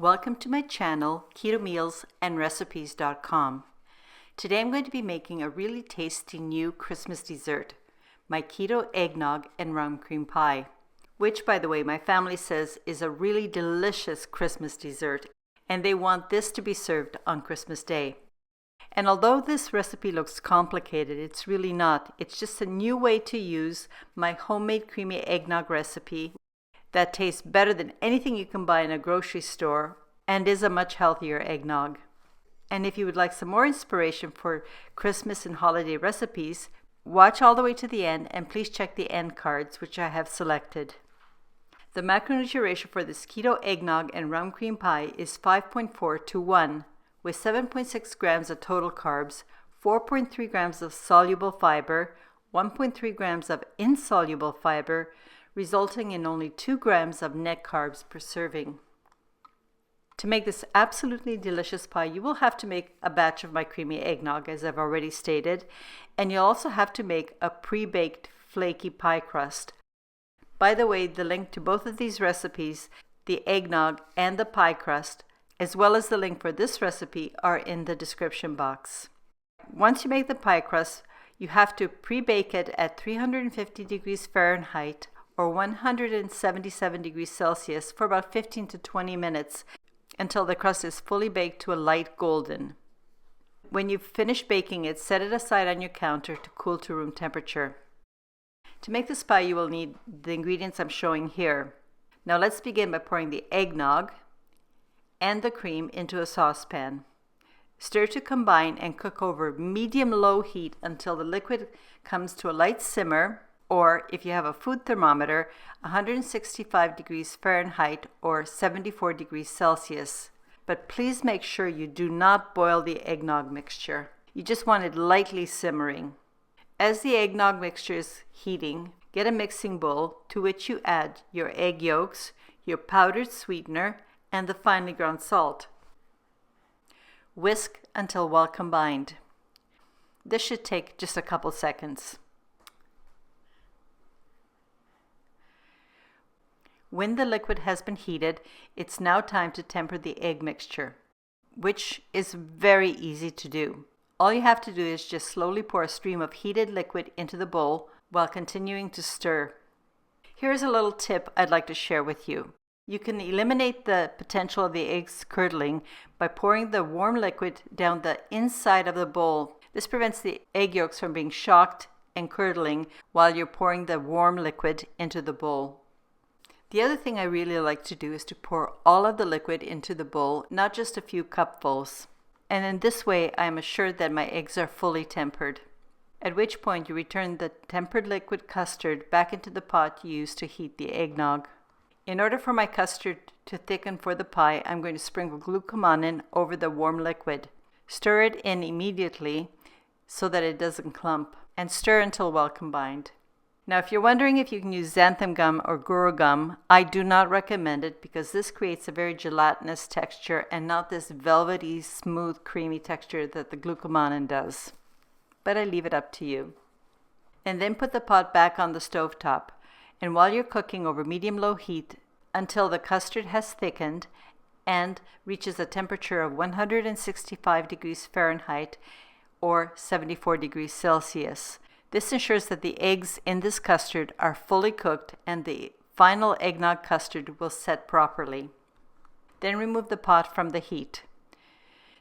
Welcome to my channel, ketomealsandrecipes.com. Today I'm going to be making a really tasty new Christmas dessert, my keto eggnog and rum cream pie, which, by the way, my family says is a really delicious Christmas dessert, and they want this to be served on Christmas Day. And although this recipe looks complicated, it's really not. It's just a new way to use my homemade creamy eggnog recipe that tastes better than anything you can buy in a grocery store and is a much healthier eggnog. And if you would like some more inspiration for Christmas and holiday recipes, watch all the way to the end and please check the end cards, which I have selected. The macronutrient ratio for this keto eggnog and rum cream pie is 5.4 to 1, with 7.6 grams of total carbs, 4.3 grams of soluble fiber, 1.3 grams of insoluble fiber, resulting in only 2 grams of net carbs per serving. To make this absolutely delicious pie, you will have to make a batch of my creamy eggnog, as I've already stated, and you'll also have to make a pre-baked flaky pie crust. By the way, the link to both of these recipes, the eggnog and the pie crust, as well as the link for this recipe, are in the description box. Once you make the pie crust, you have to pre-bake it at 350 degrees Fahrenheit or 177 degrees Celsius for about 15 to 20 minutes until the crust is fully baked to a light golden. When you've finished baking it, set it aside on your counter to cool to room temperature. To make this pie, you will need the ingredients I'm showing here. Now let's begin by pouring the eggnog and the cream into a saucepan. Stir to combine and cook over medium-low heat until the liquid comes to a light simmer, or if you have a food thermometer, 165 degrees Fahrenheit or 74 degrees Celsius. But please make sure you do not boil the eggnog mixture. You just want it lightly simmering. As the eggnog mixture is heating, get a mixing bowl to which you add your egg yolks, your powdered sweetener, and the finely ground salt. Whisk until well combined. This should take just a couple seconds. When the liquid has been heated, it's now time to temper the egg mixture, which is very easy to do. All you have to do is just slowly pour a stream of heated liquid into the bowl while continuing to stir. Here's a little tip I'd like to share with you. You can eliminate the potential of the eggs curdling by pouring the warm liquid down the inside of the bowl. This prevents the egg yolks from being shocked and curdling while you're pouring the warm liquid into the bowl. The other thing I really like to do is to pour all of the liquid into the bowl, not just a few cupfuls. And in this way, I am assured that my eggs are fully tempered. At which point you return the tempered liquid custard back into the pot you used to heat the eggnog. In order for my custard to thicken for the pie, I'm going to sprinkle glucomannan over the warm liquid. Stir it in immediately so that it doesn't clump, and stir until well combined. Now, if you're wondering if you can use xanthan gum or guru gum, I do not recommend it because this creates a very gelatinous texture and not this velvety, smooth, creamy texture that the glucomannan does. But I leave it up to you. And then put the pot back on the stovetop. And while you're cooking over medium-low heat until the custard has thickened and reaches a temperature of 165 degrees Fahrenheit or 74 degrees Celsius. This ensures that the eggs in this custard are fully cooked and the final eggnog custard will set properly. Then remove the pot from the heat.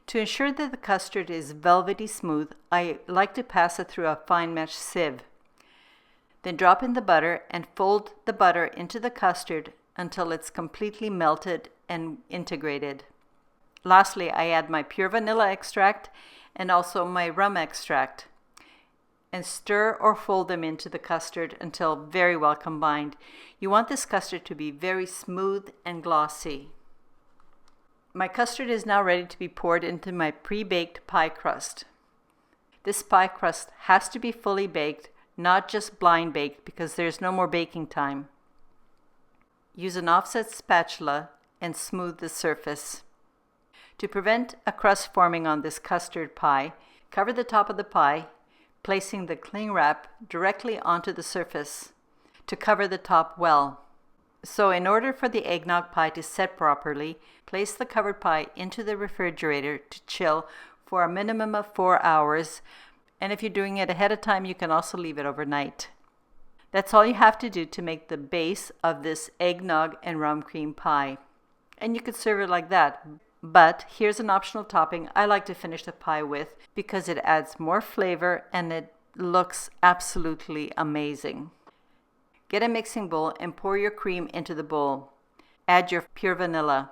To ensure that the custard is velvety smooth, I like to pass it through a fine mesh sieve. Then drop in the butter and fold the butter into the custard until it's completely melted and integrated. Lastly, I add my pure vanilla extract and also my rum extract, and stir or fold them into the custard until very well combined. You want this custard to be very smooth and glossy. My custard is now ready to be poured into my pre-baked pie crust. This pie crust has to be fully baked, not just blind baked, because there's no more baking time. Use an offset spatula and smooth the surface. To prevent a crust forming on this custard pie, cover the top of the pie, placing the cling wrap directly onto the surface to cover the top well. So in order for the eggnog pie to set properly, place the covered pie into the refrigerator to chill for a minimum of 4 hours. And if you're doing it ahead of time, you can also leave it overnight. That's all you have to do to make the base of this eggnog and rum cream pie. And you could serve it like that. But here's an optional topping I like to finish the pie with because it adds more flavor and it looks absolutely amazing. Get a mixing bowl and pour your cream into the bowl. Add your pure vanilla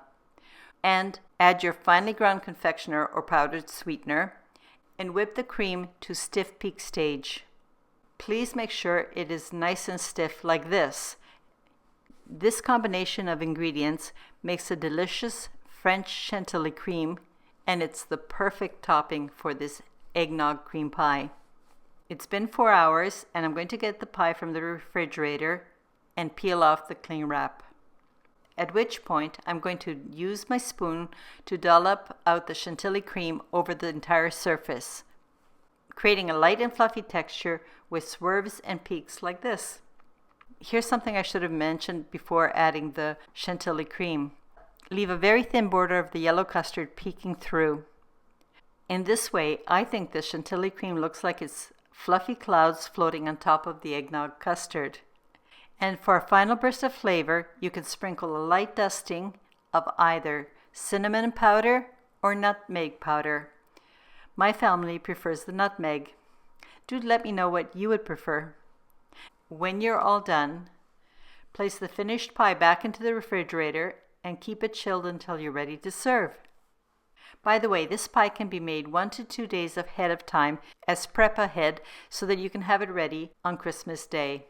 and add your finely ground confectioner or powdered sweetener and whip the cream to stiff peak stage. Please make sure it is nice and stiff like this. This combination of ingredients makes a delicious French chantilly cream, and it's the perfect topping for this eggnog cream pie. It's been 4 hours, and I'm going to get the pie from the refrigerator and peel off the cling wrap. At which point, I'm going to use my spoon to dollop out the chantilly cream over the entire surface, creating a light and fluffy texture with swerves and peaks like this. Here's something I should have mentioned before adding the chantilly cream. Leave a very thin border of the yellow custard peeking through. In this way, I think the chantilly cream looks like it's fluffy clouds floating on top of the eggnog custard. And for a final burst of flavor, you can sprinkle a light dusting of either cinnamon powder or nutmeg powder. My family prefers the nutmeg. Do let me know what you would prefer. When you're all done, place the finished pie back into the refrigerator and keep it chilled until you're ready to serve. By the way, this pie can be made 1 to 2 days ahead of time as prep ahead so that you can have it ready on Christmas Day.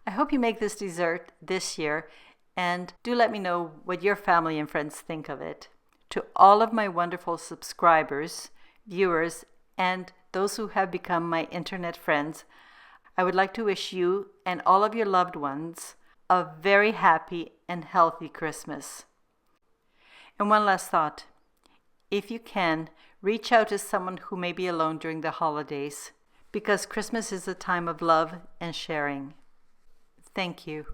I hope you make this dessert this year, and do let me know what your family and friends think of it. To all of my wonderful subscribers, viewers, and those who have become my internet friends, I would like to wish you and all of your loved ones a very happy and healthy Christmas. And one last thought. If you can, reach out to someone who may be alone during the holidays, because Christmas is a time of love and sharing. Thank you.